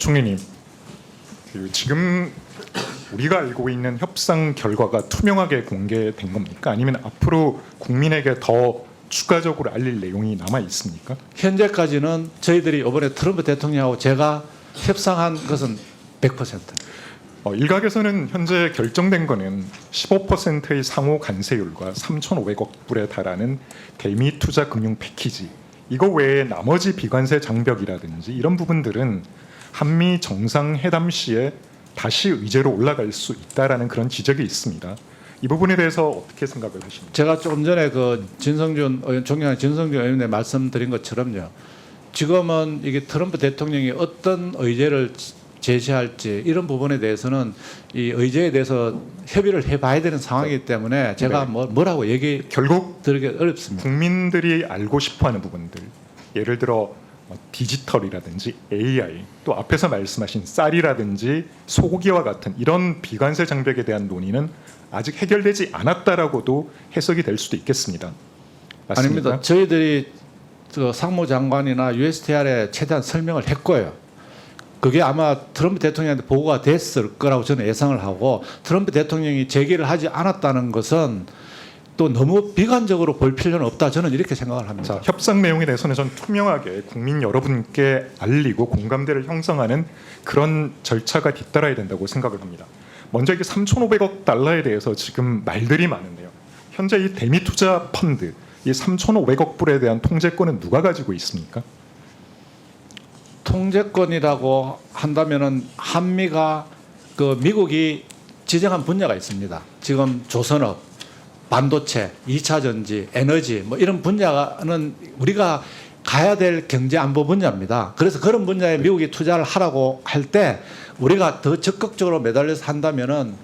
부총리님, 지금 우리가 알고 있는 협상 결과가 투명하게 공개된 겁니까? 아니면 앞으로 국민에게 더 추가적으로 알릴 내용이 남아 있습니까? 현재까지는 저희들이 이번에 트럼프 대통령하고 제가 협상한 것은 100%. 일각에서는 현재 결정된 거는 15%의 상호 관세율과 3,500억 불에 달하는 대미 투자 금융 패키지, 이거 외에 나머지 비관세 장벽이라든지 이런 부분들은 한미 정상회담 시에 다시 의제로 올라갈 수 있다라는 그런 지적이 있습니다. 이 부분에 대해서 어떻게 생각을 하십니까? 제가 조금 전에 그 존경하는 진성준 의원님 말씀드린 것처럼요. 지금은 이게 트럼프 대통령이 어떤 의제를 제시할지 이런 부분에 대해서는 이 의제에 대해서 협의를 해봐야 되는 상황이기 때문에 제가 네. 뭐라고 얘기 결국 드리기 어렵습니다. 국민들이 알고 싶어하는 부분들, 예를 들어 디지털이라든지 AI, 또 앞에서 말씀하신 쌀이라든지 소고기와 같은 이런 비관세 장벽에 대한 논의는 아직 해결되지 않았다라고도 해석이 될 수도 있겠습니다. 맞습니까? 아닙니다. 저희들이 그 상무장관이나 USTR에 최대한 설명을 했고요. 그게 아마 트럼프 대통령한테 보고가 됐을 거라고 저는 예상을 하고, 트럼프 대통령이 제기를 하지 않았다는 것은 또 너무 비관적으로 볼 필요는 없다, 저는 이렇게 생각을 합니다. 자, 협상 내용에 대해서는 전 투명하게 국민 여러분께 알리고 공감대를 형성하는 그런 절차가 뒤따라야 된다고 생각을 합니다. 먼저 이게 3,500억 달러에 대해서 지금 말들이 많은데요. 현재 이 대미 투자 펀드, 이 3,500억 불에 대한 통제권은 누가 가지고 있습니까? 통제권이라고 한다면은 한미가 그 미국이 지정한 분야가 있습니다. 지금 조선업, 반도체, 2차 전지, 에너지 뭐 이런 분야는 우리가 가야 될 경제 안보 분야입니다. 그래서 그런 분야에 미국이 투자를 하라고 할 때 우리가 더 적극적으로 매달려서 한다면은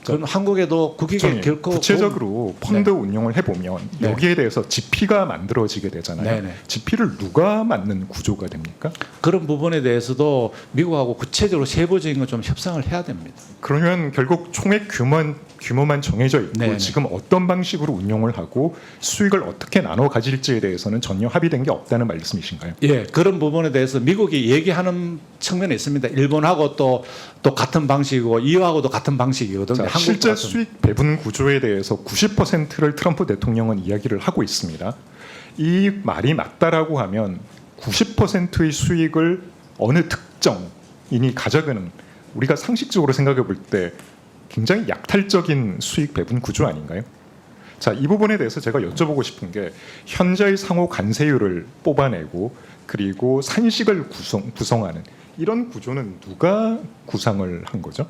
그건 한국에도 국익에 결코 구체적으로 펀드 네. 운용을 해보면 네. 여기에 대해서 지피가 만들어지게 되잖아요. 네네. 지피를 누가 맡는 구조가 됩니까? 그런 부분에 대해서도 미국하고 구체적으로 세부적인 건 좀 협상을 해야 됩니다. 그러면 결국 총액 규모만 정해져 있고 네네. 지금 어떤 방식으로 운용을 하고 수익을 어떻게 나눠 가질지에 대해서는 전혀 합의된 게 없다는 말씀이신가요? 예, 그런 부분에 대해서 미국이 얘기하는 측면이 있습니다. 일본하고 또 같은 방식이고 EU하고도 같은 방식이거든요. 자, 한국도 실제 같은. 수익 배분 구조에 대해서 90%를 트럼프 대통령은 이야기를 하고 있습니다. 이 말이 맞다라고 하면 90%의 수익을 어느 특정인이 가져가는, 우리가 상식적으로 생각해 볼 때 굉장히 약탈적인 수익 배분 구조 아닌가요? 자, 이 부분에 대해서 제가 여쭤보고 싶은 게 현재의 상호 관세율을 뽑아내고 그리고 산식을 구성하는 이런 구조는 누가 구상을 한 거죠?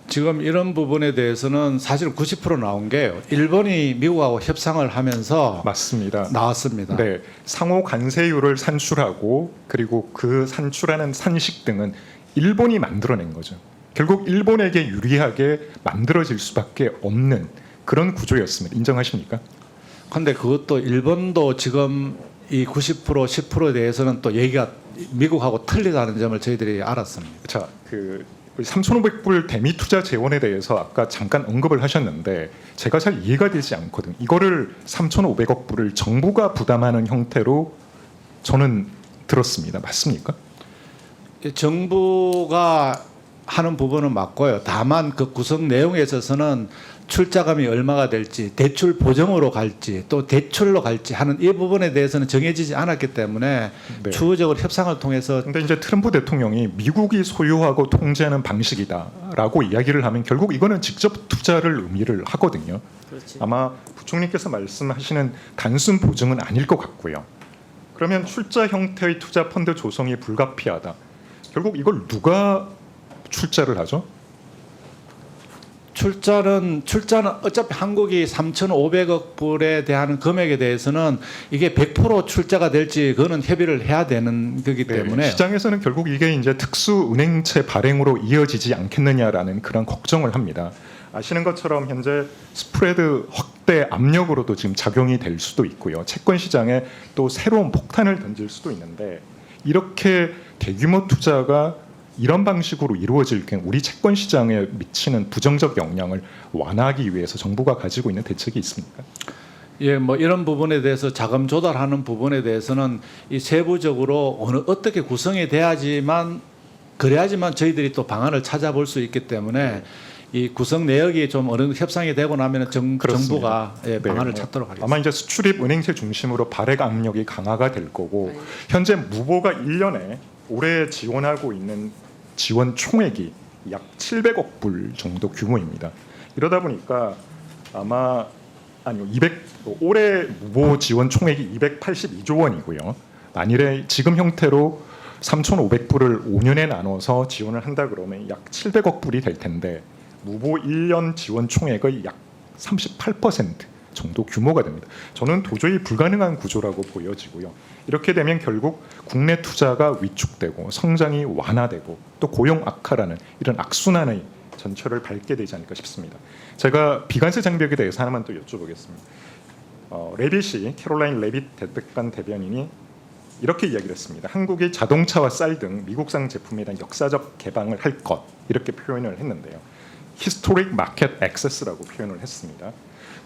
지금 이런 부분에 대해서는 사실 90% 나온 게 일본이 미국하고 협상을 하면서 맞습니다. 나왔습니다. 네, 상호 관세율을 산출하고 그리고 그 산출하는 산식 등은 일본이 만들어낸 거죠. 결국 일본에게 유리하게 만들어질 수밖에 없는 그런 구조였습니다. 인정하십니까? 그런데 그것도 일본도 지금 이 90% 10%에 대해서는 또 얘기가 미국하고 틀리다는 점을 저희들이 알았습니다. 자, 3,500불 대미 투자 재원에 대해서 아까 잠깐 언급을 하셨는데 제가 잘 이해가 되지 않거든요. 이거를 3,500억 불을 정부가 부담하는 형태로 저는 들었습니다. 맞습니까? 정부가 하는 부분은 맞고요. 다만 그 구성 내용에 있어서는 출자금이 얼마가 될지, 대출 보정으로 갈지, 또 대출로 갈지 하는 이 부분에 대해서는 정해지지 않았기 때문에 네. 추후적으로 협상을 통해서. 근데 이제 트럼프 대통령이 미국이 소유하고 통제하는 방식이다라고 이야기를 하면 결국 이거는 직접 투자를 의미를 하거든요. 그렇지. 아마 부총리께서 말씀하시는 단순 보증은 아닐 것 같고요. 그러면 출자 형태의 투자 펀드 조성이 불가피하다. 결국 이걸 누가 출자를 하죠? 출자는 어차피 한국이 3,500억 불에 대한 금액에 대해서는 이게 100% 출자가 될지 그거는 협의를 해야 되는 거기 때문에. 네, 시장에서는 결국 이게 이제 특수 은행채 발행으로 이어지지 않겠느냐라는 그런 걱정을 합니다. 아시는 것처럼 현재 스프레드 확대 압력으로도 지금 작용이 될 수도 있고요. 채권 시장에 또 새로운 폭탄을 던질 수도 있는데 이렇게 대규모 투자가 이런 방식으로 이루어질 경우 우리 채권 시장에 미치는 부정적 영향을 완화하기 위해서 정부가 가지고 있는 대책이 있습니까? 예, 뭐 이런 부분에 대해서 자금 조달하는 부분에 대해서는 이 세부적으로 어떻게 구성이 돼야지만 그래야지만 저희들이 또 방안을 찾아볼 수 있기 때문에 이 구성 내역이 좀 어느 정도 협상이 되고 나면 그렇습니다. 정부가 네, 방안을 찾도록 하겠습니다. 아마 이제 수출입 은행체 중심으로 발행 압력이 강화가 될 거고 현재 무보가 1년에 올해 지원하고 있는 지원 총액이 약 700억 불 정도 규모입니다. 이러다 보니까 아마 올해 무보 지원 총액이 282조 원이고요. 만일에 지금 형태로 3,500불을 5년에 나눠서 지원을 한다 그러면 약 700억 불이 될 텐데 무보 1년 지원 총액의 약 38% 정도 규모가 됩니다. 저는 도저히 불가능한 구조라고 보여지고요. 이렇게 되면 결국 국내 투자가 위축되고 성장이 완화되고 또 고용 악화라는 이런 악순환의 전철을 밟게 되지 않을까 싶습니다. 제가 비관세 장벽에 대해서 하나만 또 여쭤보겠습니다. 레빗이 캐롤라인 레빗 대백관 대변인이 이렇게 이야기를 했습니다. 한국이 자동차와 쌀 등 미국산 제품에 대한 역사적 개방을 할 것 이렇게 표현을 했는데요. Historic Market Access라고 표현을 했습니다.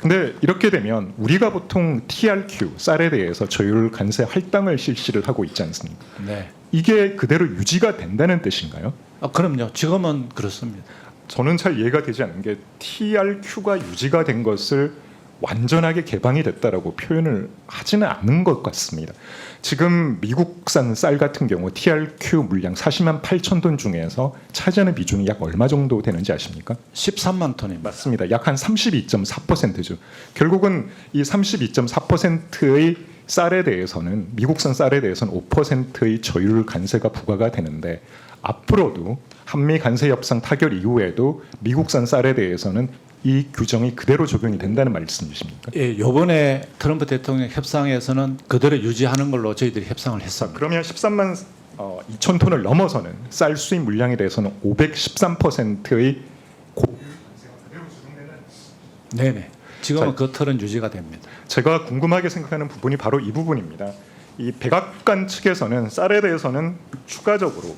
근데 이렇게 되면 우리가 보통 TRQ 쌀에 대해서 저율 관세 할당을 실시를 하고 있지 않습니까? 네. 이게 그대로 유지가 된다는 뜻인가요? 그럼요. 지금은 그렇습니다. 저는 잘 이해가 되지 않는 게 TRQ가 유지가 된 것을 완전하게 개방이 됐다라고 표현을 하지는 않는 것 같습니다. 지금 미국산 쌀 같은 경우 TRQ 물량 40만 8천 톤 중에서 차지하는 비중이 약 얼마 정도 되는지 아십니까? 13만 톤입니다. 맞습니다. 약 한 32.4%죠. 결국은 이 32.4%의 쌀에 대해서는 미국산 쌀에 대해서는 5%의 저율 관세가 부과가 되는데 앞으로도 한미 관세 협상 타결 이후에도 미국산 쌀에 대해서는 이 규정이 그대로 적용이 된다는 말씀이십니까? 예, 이번에 트럼프 대통령 협상에서는 그대로 유지하는 걸로 저희들이 협상을 했습니다. 그러면 13만 2천 톤을 넘어서는 쌀 수입 물량에 대해서는 513%의 네네. 지금은 자, 그 틀은 유지가 됩니다. 제가 궁금하게 생각하는 부분이 바로 이 부분입니다. 이 백악관 측에서는 쌀에 대해서는 추가적으로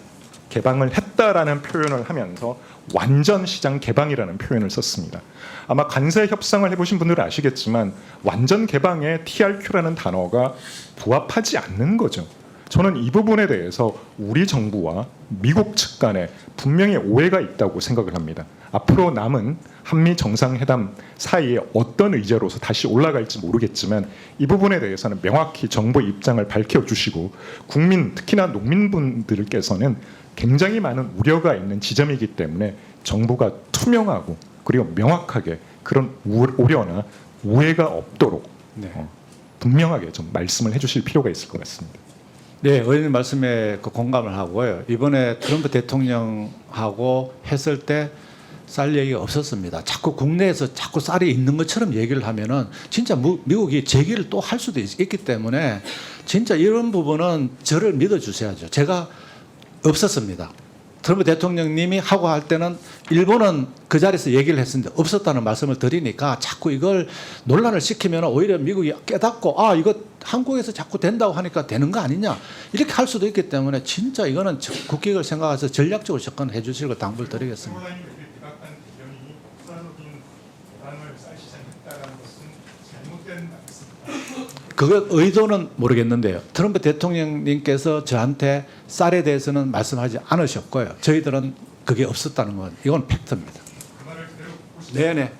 개방을 했다라는 표현을 하면서 완전 시장 개방이라는 표현을 썼습니다. 아마 관세 협상을 해보신 분들은 아시겠지만 완전 개방에 TRQ라는 단어가 부합하지 않는 거죠. 저는 이 부분에 대해서 우리 정부와 미국 측 간에 분명히 오해가 있다고 생각을 합니다. 앞으로 남은 한미 정상회담 사이에 어떤 의제로서 다시 올라갈지 모르겠지만 이 부분에 대해서는 명확히 정부 입장을 밝혀주시고 국민 특히나 농민분들께서는 굉장히 많은 우려가 있는 지점이기 때문에 정부가 투명하고 그리고 명확하게 그런 우려나 오해가 없도록 네. 분명하게 좀 말씀을 해주실 필요가 있을 것 같습니다. 네, 의원님 말씀에 공감을 하고요. 이번에 트럼프 대통령하고 했을 때 쌀 얘기가 없었습니다. 자꾸 국내에서 자꾸 쌀이 있는 것처럼 얘기를 하면은 진짜 미국이 제기를 또 할 수도 있기 때문에 진짜 이런 부분은 저를 믿어주셔야죠. 제가 없었습니다. 트럼프 대통령님이 하고 할 때는 일본은 그 자리에서 얘기를 했었는데 없었다는 말씀을 드리니까 자꾸 이걸 논란을 시키면 오히려 미국이 깨닫고 이거 한국에서 자꾸 된다고 하니까 되는 거 아니냐 이렇게 할 수도 있기 때문에 진짜 이거는 국익을 생각해서 전략적으로 접근해 주실 걸 당부를 드리겠습니다. 그 의도는 모르겠는데요. 트럼프 대통령님께서 저한테 쌀에 대해서는 말씀하지 않으셨고요. 저희들은 그게 없었다는 건 이건 팩트입니다. 네네.